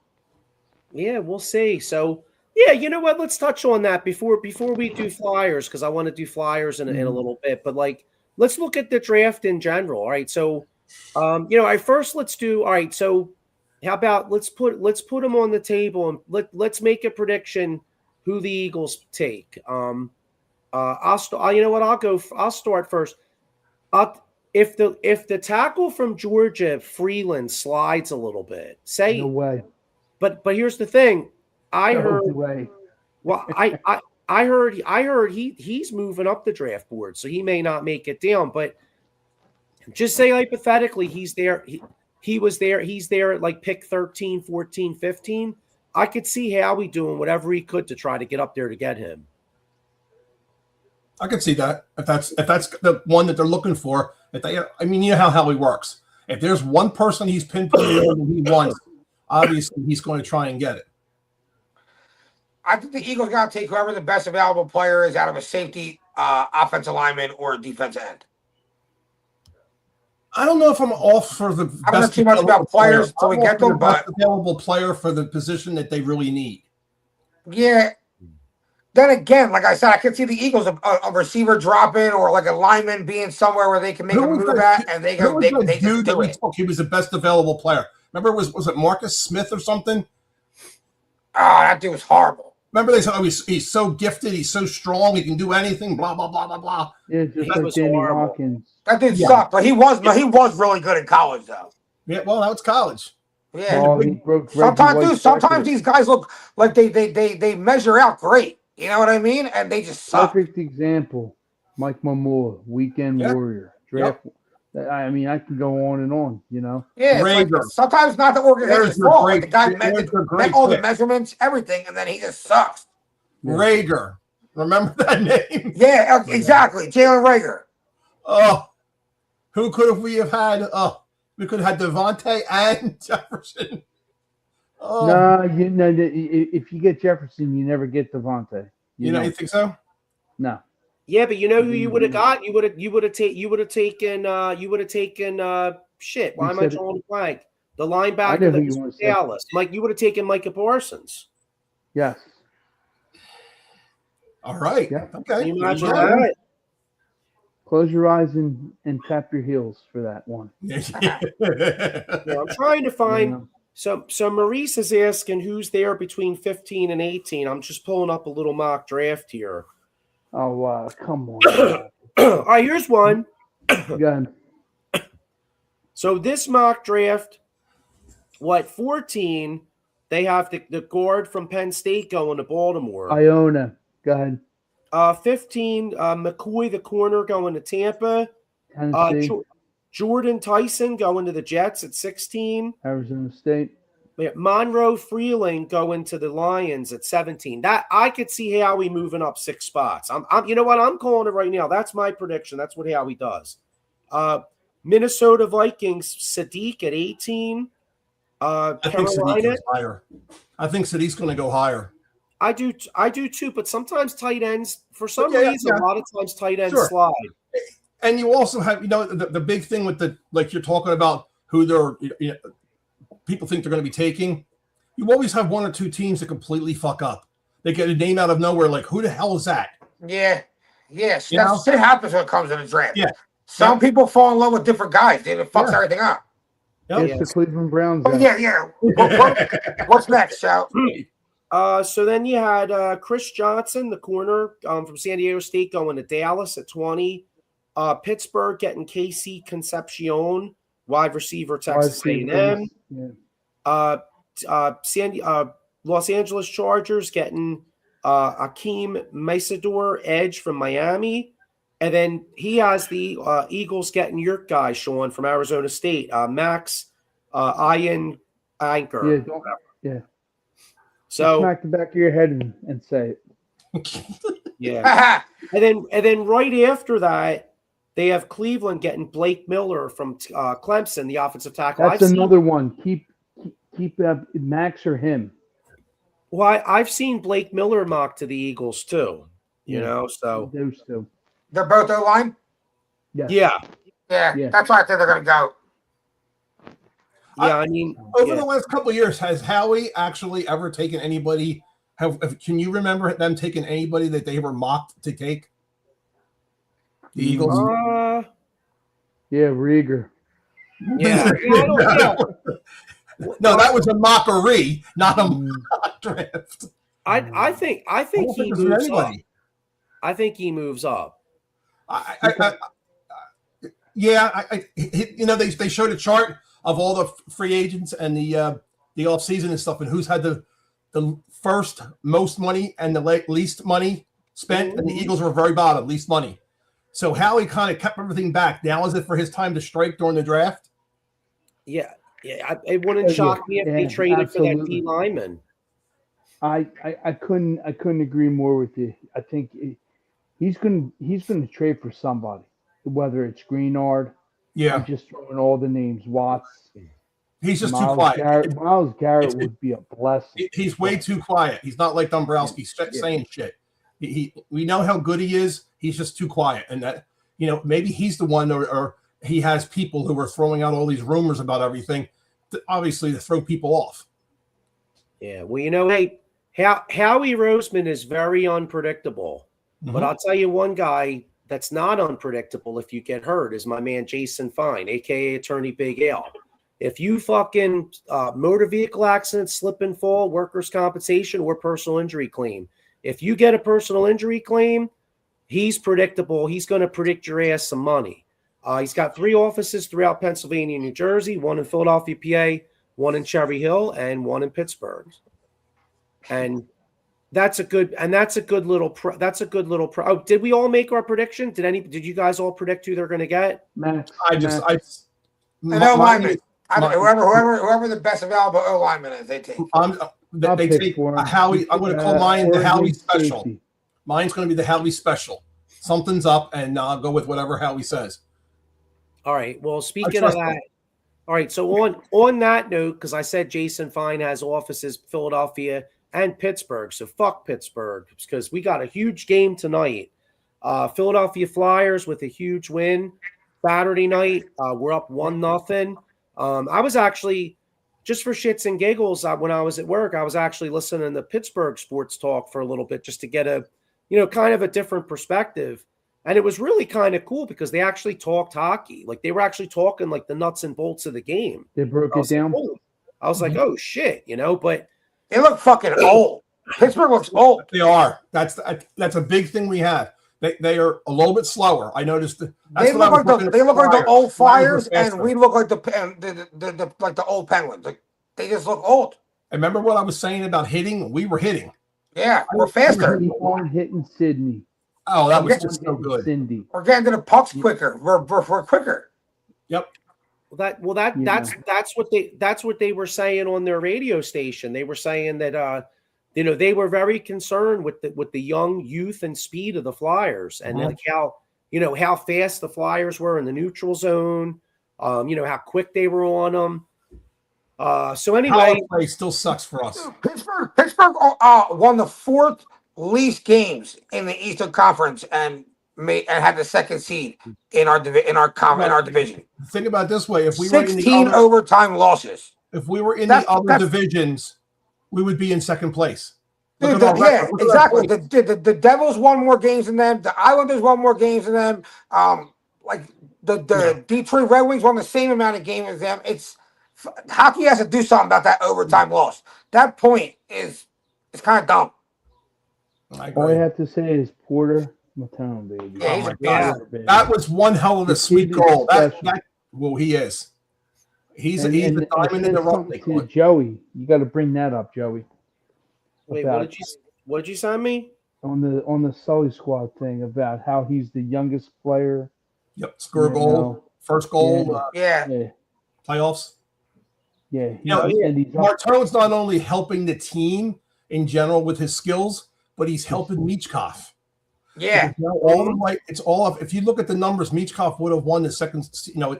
yeah, we'll see. So yeah, you know what? Let's touch on that before we do Flyers, because I want to do Flyers in a little bit. But like, let's look at the draft in general. All right, so let's do. All right, so how about let's put them on the table and let's make a prediction who the Eagles take. I'll start first. If the tackle from Georgia, Freeland, slides a little bit, no way. but here's the thing. I No heard way. well, I heard he's moving up the draft board, so he may not make it down. But just say hypothetically he's there. He's there at like pick 13, 14, 15. I could see Howie doing whatever he could to try to get up there to get him. I could see that if that's the one that they're looking for. I mean, you know how Howie works. If there's one person he's pinpointed and he wants, obviously he's going to try and get it. I think the Eagles got to take whoever the best available player is out of a safety, offensive lineman, or a defensive end. I don't know if I'm off for the I don't know too much about players till we get them, but available player for the position that they really need. yeah. Then again, like I said, I could see the Eagles a receiver dropping or like a lineman being somewhere where they can make a move at, and they just do it. He was the best available player. Remember, was it Marcus Smith or something? Ah, that dude was horrible. Remember they said, "Oh, he's so gifted, he's so strong, he can do anything." Blah blah blah blah blah. Yeah, just He like was Danny horrible. Hawkins. That dude sucked, but he was really good in college though. Yeah, well, now it's college. Yeah. Oh, he broke Reggie White's Sometimes record. these guys look like they measure out great. You know what I mean? And they just suck. Perfect example. Mike Mamula, weekend Yeah. warrior, draft. I mean, I can go on and on. You know. Yeah, it's like, Rager. sometimes not the organization's There's your fault. great- Like the guy there's your great met all the pick. measurements, everything, and then he just sucks. Yeah. Rager, remember that name? Yeah, exactly. Jalen Rager. Oh, who could we have had? Oh, we could have had Devontae and Jefferson. Oh, No, if you get Jefferson, you never get Devontae. you think so? No. Yeah, but you know who you would have got? You would have taken shit. Why am I said it. drawing a blank? The I linebacker know that who you was wanna in say. Dallas. Mike, you would have taken Micah Parsons. Yes. All right. Yeah. Okay. Can you imagine Yeah. that? Close your eyes and tap your heels for that one. Yeah, I'm trying to find. You know? So Maurice is asking who's there between 15 and 18. I'm just pulling up a little mock draft here. Oh, come on. All right, here's one. Again, So this mock draft, 14, they have the guard from Penn State going to Baltimore. Iona. Go ahead. 15, McCoy, the corner, going to Tampa. Tennessee, Jordan Tyson going to the Jets at 16. Arizona State. Monroe Freeling going to the Lions at 17. That I could see Howie moving up 6 spots. I'm you know what? I'm calling it right now. That's my prediction. That's what Howie does. Minnesota Vikings, Sadiq at 18. I think Sadiq Carolina. goes higher. I think Sadiq's going to go higher. I do too, but sometimes tight ends, for some Yeah, reason, yeah. a lot of times tight ends Sure. slide. And you also have, the big thing with like you're talking about who they're, people think they're going to be taking. You always have 1 or 2 teams that completely fuck up. They get a name out of nowhere, like who the hell is that? Yeah. Yes. You know? That's what happens when it comes to the draft. Yeah. Some people fall in love with different guys. Then it fucks Yeah. everything up. Yep. Yes, the Cleveland Browns. Oh, yeah. What's next, Shout? So then you had Chris Johnson, the corner from San Diego State, going to Dallas at 20. Pittsburgh getting Casey Concepcion, wide receiver, Texas A&M. Yeah. Los Angeles Chargers getting Akeem Masador, edge from Miami. And then he has the Eagles getting your guy, Sean, from Arizona State, Max Ian Anchor. Yeah. So smack the back of your head and say it. Yeah. and then right after that, they have Cleveland getting Blake Miller from Clemson, the offensive tackle. That's another one. Keep Max or him. Well, I've seen Blake Miller mocked to the Eagles too. So those two. They're both O-line? Yeah. That's why I think they're going to go. Yeah, I mean, over the last couple of years, has Howie actually ever taken anybody? Can you remember them taking anybody that they were mocked to take? The Eagles? Yeah, Rieger. Yeah. No, that was a mockery, not a mock draft. I think he moves up. I think he moves up. They showed a chart of all the free agents and the off season and stuff, and who's had the first most money and the least money spent, and the Eagles were very bottom, least money. So Howie kind of kept everything back. Now is it for his time to strike during the draft? Yeah. It wouldn't shock me if they traded for that D lineman. I couldn't agree more with you. I think he's going to trade for somebody, whether it's Greenard. Yeah, I'm just throwing all the names. Watts. He's just too quiet. Miles Garrett would be a blessing. He's way too quiet. He's not like Dombrowski saying shit. We know how good he is. He's just too quiet, and that maybe he's the one, or he has people who are throwing out all these rumors about everything, obviously to throw people off. Yeah, well, hey, Howie Roseman is very unpredictable, but I'll tell you one guy that's not unpredictable if you get hurt is my man Jason Fine, aka Attorney Big Al. If you fucking motor vehicle accident, slip and fall, workers' compensation, or personal injury claim, if you get a personal injury claim, he's predictable. He's going to predict your ass some money. He's got 3 offices throughout Pennsylvania and New Jersey, 1 in Philadelphia, PA, 1 in Cherry Hill, and 1 in Pittsburgh. And that's a good little oh, did we all make our prediction? Did you guys all predict who they're going to get? Max. Whoever the best available O-lineman is, they take. They take a Howie. I'm going to call mine the Howie special. Safety. Mine's going to be the Howie special. Something's up, and I'll go with whatever Howie says. All right. Well, speaking of that, all right. So on that note, because I said Jason Fine has offices Philadelphia and Pittsburgh, so fuck Pittsburgh, because we got a huge game tonight. Philadelphia Flyers with a huge win Saturday night. We're up 1-0. I was actually, just for shits and giggles, when I was at work, I was actually listening to Pittsburgh sports talk for a little bit just to get a, kind of a different perspective. And it was really kind of cool because they actually talked hockey. Like they were actually talking like the nuts and bolts of the game. They broke it down. I was like, oh shit, but they look fucking old. Pittsburgh looks old. They are. That's a big thing we have. They are a little bit slower. I noticed that. They look like the old Flyers, and we look like the old Penguins. Like they just look old. I remember what I was saying about hitting. We were hitting. Yeah, we're faster. Keep on hitting Sydney. Oh, that was just so good. Cindy. We're getting to the pucks quicker. We're quicker. Yep. That's what they were saying on their radio station. They were saying that they were very concerned with the young youth and speed of the Flyers, and like how fast the Flyers were in the neutral zone, how quick they were on them. So anyway, Power play still sucks for us. Pittsburgh won the 4th least games in the Eastern Conference and had the 2nd seed in our division. Think about it this way: if we were in 16 the overtime losses. if we were in the other divisions, we would be in 2nd place. Dude, exactly. The Devils won more games than them. The Islanders won more games than them. The Detroit Red Wings won the same amount of games as them. Hockey has to do something about that overtime loss. That point is kind of dumb. All I have to say is Porter Matone, baby. Yeah, he's my God. That was one hell of a sweet goal. He is. He's a diamond in the rough. Joey, you got to bring that up, Joey. Wait, what did you send me? On the Sully Squad thing about how he's the youngest player. Yep, score a goal, first goal. Playoffs. Yeah, Martone's not only helping the team in general with his skills, but he's helping Michkov. Yeah, all the way. It's all up. If you look at the numbers, Michkov would have won the second.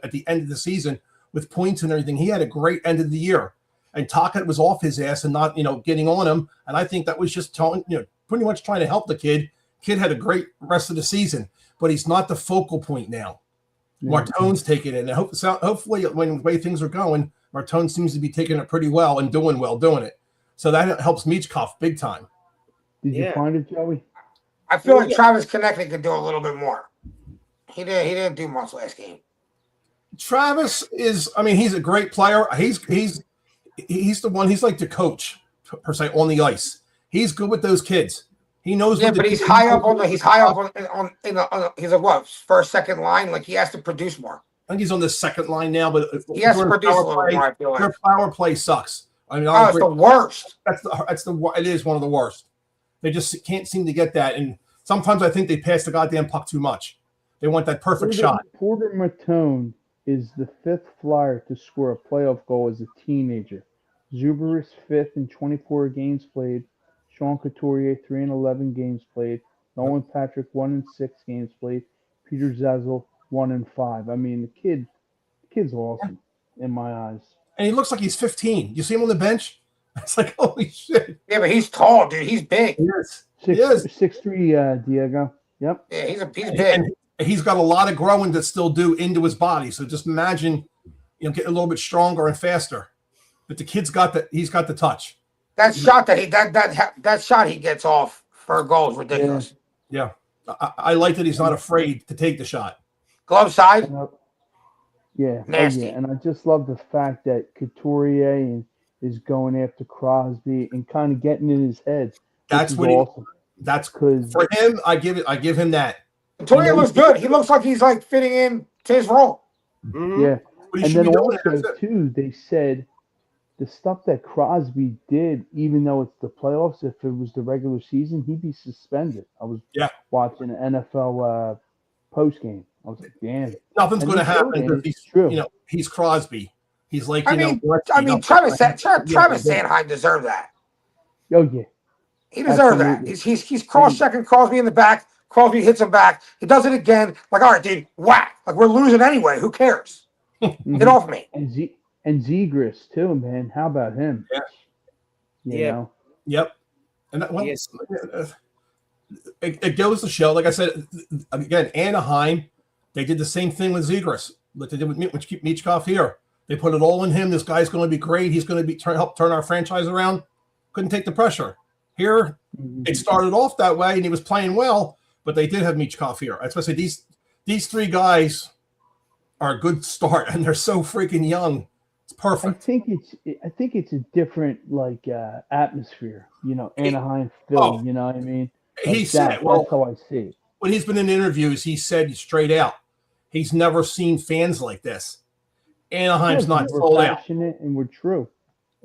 At the end of the season with points and everything, he had a great end of the year. And Tocchet was off his ass and not, getting on him. And I think that was just pretty much trying to help the kid. Kid had a great rest of the season, but he's not the focal point now. Martone's taking it, and hopefully, when the way things are going, Martone seems to be taking it pretty well and doing it. So that helps Michkov big time. Did you find it, Joey? I feel like Travis Konechny could do a little bit more. He didn't do much last game. Travis is, he's a great player. He's the one. He's like the coach per se on the ice. He's good with those kids. He knows. Yeah, but he's high up on. He's a what? First, second line. Like he has to produce more. I think he's on the second line now, but he has to produce a little more. I feel like their power play sucks. It's the worst. It is one of the worst. They just can't seem to get that, and sometimes I think they pass the goddamn puck too much. They want that perfect shot. Porter Matone is the 5th Flyer to score a playoff goal as a teenager. Zubaris 5th in 24 games played. Sean Couturier 3 in 11 games played. Nolan Patrick 1 in 6 games played. Peter Zazel 1 in 5. The kid's awesome in my eyes. And he looks like he's 15. You see him on the bench? It's like, holy shit. Yeah, but he's tall, dude. He's big. He is. 6'3", Diego. Yep. Yeah, he's big. And he's got a lot of growing to still do into his body. So just imagine, getting a little bit stronger and faster. But the kid's he's got the touch. That shot that shot he gets off for a goal is ridiculous. Yeah. I like that he's not afraid to take the shot. Glove side. Yeah. Nasty. And I just love the fact that Couturier is going after Crosby and kind of getting in his head. That's what awesome. That's because for him. I give him that. Couturier looks good. He looks like he's like fitting in to his role. Mm-hmm. Yeah. And then also too, they said the stuff that Crosby did, even though it's the playoffs, if it was the regular season, he'd be suspended. I was watching an NFL post game. I was like, damn. Nothing's going to happen because he's true. He's Crosby. He's like, Travis Sanheim deserved that. Oh yeah, he deserved that. He's cross-checking Crosby in the back. Crosby hits him back. He does it again. Like, all right, dude, whack. Like we're losing anyway. Who cares? Get off me. And Zegras too, man. How about him? Yeah. You know? Yep. And it goes to show, like I said, again, Anaheim, they did the same thing with Zegras. Like they did with Michkov here. They put it all in him. This guy's going to be great. He's going to help turn our franchise around. Couldn't take the pressure. Here, it started off that way, and he was playing well, but they did have Michkov here. I was going to say, these three guys are a good start, and they're so freaking young. It's perfect. I think it's a different atmosphere. Anaheim, Philly. You know what I mean? He said, that's how I see it. When he's been in interviews, he said straight out, he's never seen fans like this. Anaheim's not sold out. And we're true.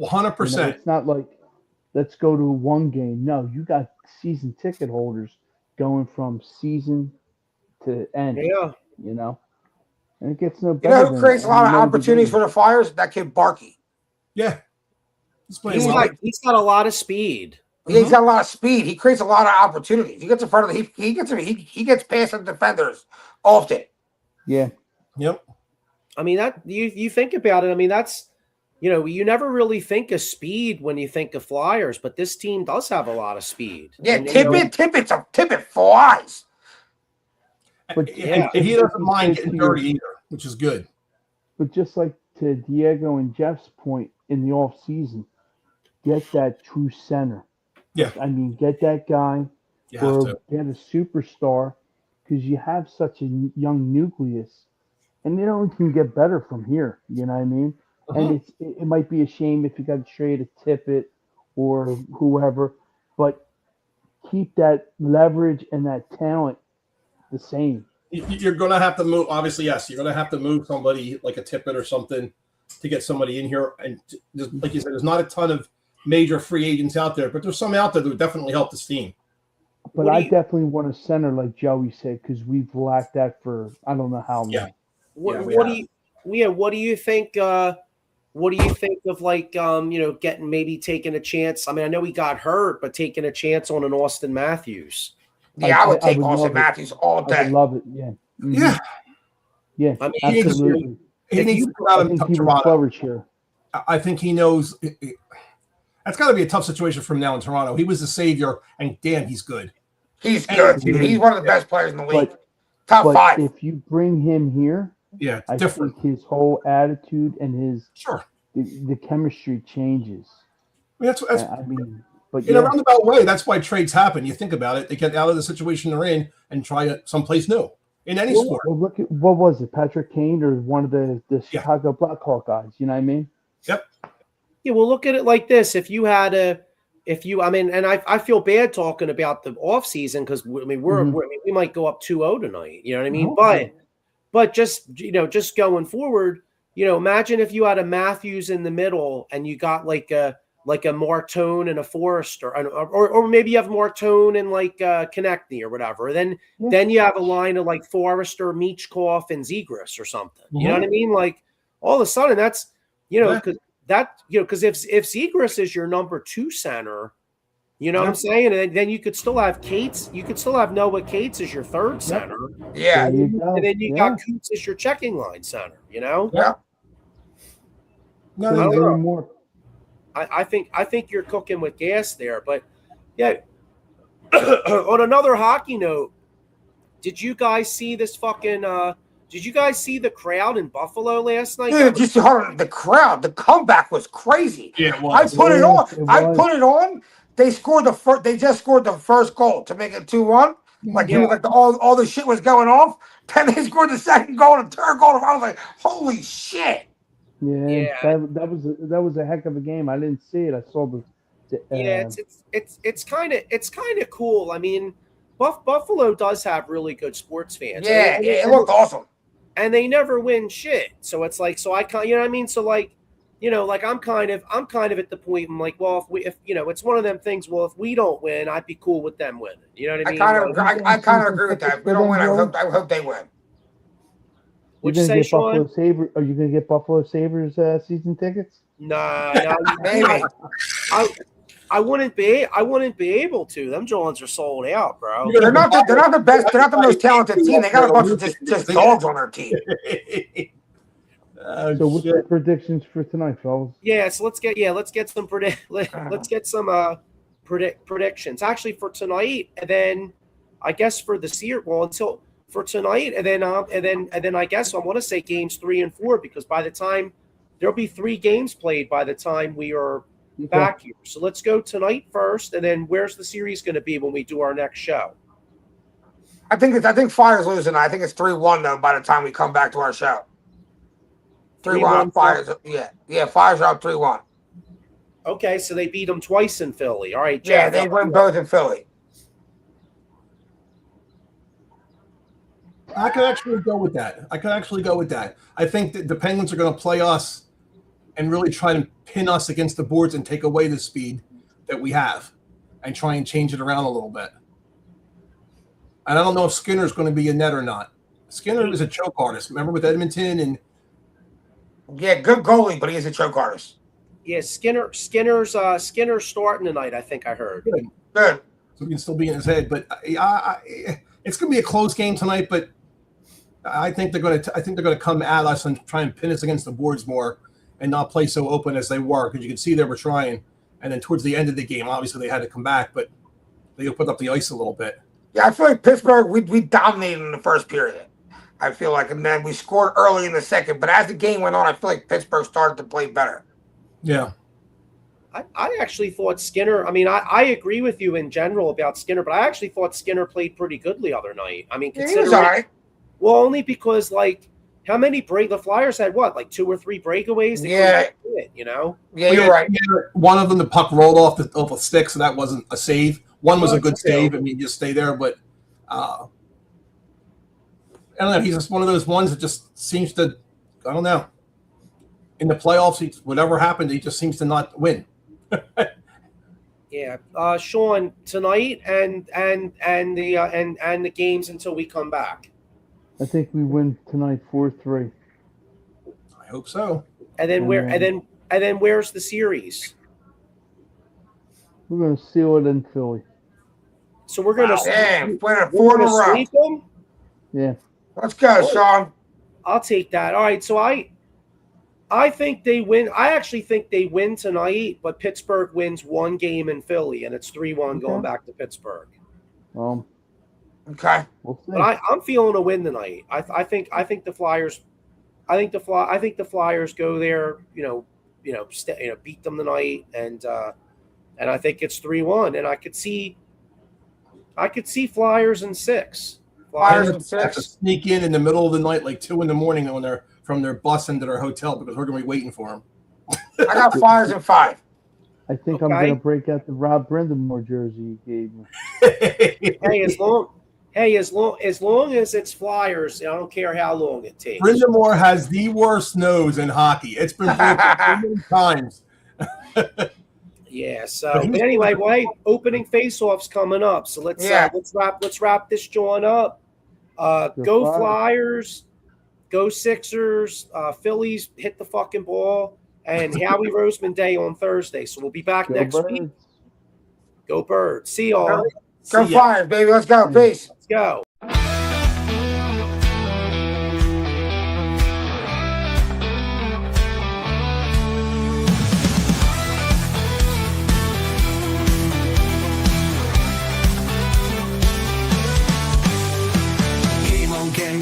100%. It's not like let's go to one game. No, you got season ticket holders going from season to end. Yeah. And it gets no You better. know who than creates a lot of another opportunities game. for the Flyers? That kid Barkey. Yeah. He's playing He's well. got a lot of speed. Yeah, he's got a lot of speed. He creates a lot of opportunities. He gets in front of he gets past the defenders often. Yeah. Yep. I mean, that you think about it. I mean, that's, you never really think of speed when you think of Flyers, but this team does have a lot of speed. Yeah, And, Tippett flies. But Yeah. And he doesn't mind to getting your- dirty either, which is good. But just like to Diego and Jeff's point in the off season, get that true center. Yeah. I mean, get that guy You have or to. get a superstar because you have such a young nucleus, and it only can get better from here. You know what I mean? And it might be a shame if you got to trade a Tippett or whoever, but keep that leverage and that talent the same. You're going to have to move. Obviously, yes, you're going to have to move somebody like a Tippett or something to get somebody in here. And just, like you said, there's not a ton of major free agents out there, but there's some out there that would definitely help this team. But I definitely want a center like Joey said because we've lacked that for I don't know how long. Yeah. What do you think? What do you think of getting maybe taking a chance? I mean, I know he got hurt, but taking a chance on an Austin Matthews. Yeah, I would take would Austin love it. Matthews all I day. would love it. Yeah. Mhm. Yeah. Yeah. I mean, Absolutely. He needs to come out I of think he would Toronto. flourish here. I think he knows that's got to be a tough situation for him now in Toronto. He was the savior, and damn, he's good. He's good, dude. He's one of the best players in the league. Top But five. if you bring him here, Yeah, it's I different. think his whole attitude and his Sure. the chemistry changes. I mean, that's I mean, but in a yeah, roundabout way. That's why trades happen. You think about it; they get out of the situation they're in and try it someplace new in any sport. well, look at what was it, Patrick Kane or one of the Chicago Blackhawk guys? You know what I mean? Yep. Yeah, well, look at it like this. I feel bad talking about the offseason because we might go up 2-0 tonight. You know what I mean? But just going forward, imagine if you had a Matthews in the middle and you got like a Martone and a Forrester, or maybe you have Martone and Konechny or whatever. Then you have a line of like Forrester, Michkov, and Zegras or something. You know what I mean? Like all of a sudden that's because if Zegras is your number 2 center, you know what I'm saying? And then you could still have Cates. You could still have Noah Cates as your 3rd center. Yeah. There you go. And then you got Coots as your checking line center, Yeah. No, I don't they- know. More. I think you're cooking with gas there. But yeah. On another hockey note, did you guys see this fucking did you guys see the crowd in Buffalo last night? Dude, just heard the crowd. The comeback was crazy. Yeah, it I was. put it on. It I was. put it on. They scored the first. They just scored the first goal to make it 2-1. Like all the shit was going off. Then they scored the second goal and third goal. I was like, holy shit! Yeah, that was a heck of a game. I didn't see it. I saw the. It's kind of cool. I mean, Buffalo does have really good sports fans. Yeah, it looked awesome. And they never win shit. So it's like, so I kind, you know what I mean? So like, I'm kind of at the point. I'm like, well, if it's one of them things. Well, if we don't win, I'd be cool with them winning. You know what I mean? I kind of agree with that. If we don't win, I hope they win. What'd you say, Sean? Are you gonna get Buffalo Sabres season tickets? No, Maybe. I wouldn't be able to. Them Jones are sold out, bro. They're not the best. They're not the most talented team. They got a bunch of just dogs on their team. So what's your predictions for tonight, fellas? Yeah, so let's get some predictions. Actually, for tonight, and then I guess for the series. Well, until for tonight, and then I guess I want to say games 3 and 4 because by the time there'll be 3 games played by the time we are back here. So let's go tonight first, and then where's the series going to be when we do our next show? I think Fire's losing. I think it's 3-1 though. By the time we come back to our show, 3-1 Fires. Yeah. Fires are up 3-1. Okay, so they beat them twice in Philly. All right, Yeah, Jeff, they win both in Philly. I could actually go with that. I think that the Penguins are going to play us and really try to pin us against the boards and take away the speed that we have and try and change it around a little bit. And I don't know if Skinner's going to be a net or not. Skinner is a choke artist. Remember with Edmonton and Yeah, good goalie, but he is a choke artist. Yeah, Skinner's starting tonight. I think I heard. good. Good. So he can still be in his head. But it's going to be a close game tonight. But I think they're going to come at us and try and pin us against the boards more, and not play so open as they were, because you can see they were trying. And then towards the end of the game, obviously they had to come back, but they put up the ice a little bit. Yeah, I feel like Pittsburgh, we dominated in the first period. I feel like, and then we scored early in the second. But as the game went on, I feel like Pittsburgh started to play better. Yeah. I actually thought Skinner. I mean, I agree with you in general about Skinner, but I actually thought Skinner played pretty good the other night. I mean, Yeah, he was all right. Well, only because how many the Flyers had like 2 or 3 breakaways? They Yeah. couldn't do it, you know. Yeah, you're right. Yeah, one of them, the puck rolled off the stick, so that wasn't a save. One was a good save. I mean, just stay there, but I don't know. He's just one of those ones that just seems to, I don't know. In the playoffs, whatever happened, he just seems to not win. Yeah, Sean, tonight and the games until we come back. I think we win tonight 4-3. I hope so. And then where's the series? We're going to seal it in Philly. So we're gonna Damn, winning 4 in a row. sweep them? Yeah. Let's go, Sean. I'll take that. All right, so I think they win. I actually think they win tonight, but Pittsburgh wins 1 game in Philly, and it's 3-1 going back to Pittsburgh. Okay. We'll see. But I'm feeling a win tonight. I think the Flyers. I think the Flyers go there. Beat them tonight, and I think it's 3-1. And I could see Flyers in 6. Flyers in have to 6. sneak in the middle of the night, like 2 a.m. when they're from their bus into their hotel, because we're going to be waiting for them. I got Flyers in 5. I think I'm going to break out the Rob Brindamore jersey you gave me. Hey, as long as it's Flyers, I don't care how long it takes. Brindamore has the worst nose in hockey. It's been broken so many times. Yeah. So, but anyway, opening faceoffs coming up. So let's wrap this joint up. Go Flyers, go Sixers. Phillies hit the fucking ball, and Howie Roseman Day on Thursday. So we'll be back next week. Go Birds. See y'all. Go Flyers, baby. Let's go. Peace. Let's go.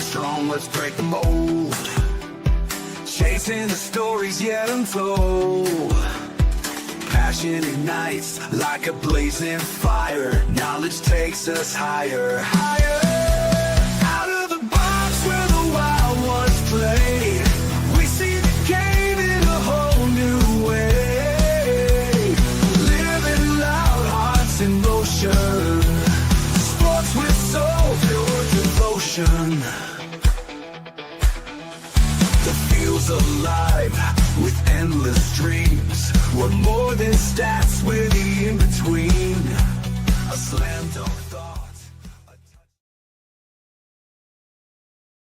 Strong, let's break the mold. Chasing the stories yet untold. Passion ignites like a blazing fire. Knowledge takes us higher, higher. Out of the box where the wild ones play, we see the game in a whole new way. Living loud, hearts in motion. Sports with soul, pure devotion. Alive with endless dreams. We're more than stats with the in-between. A slam dunk.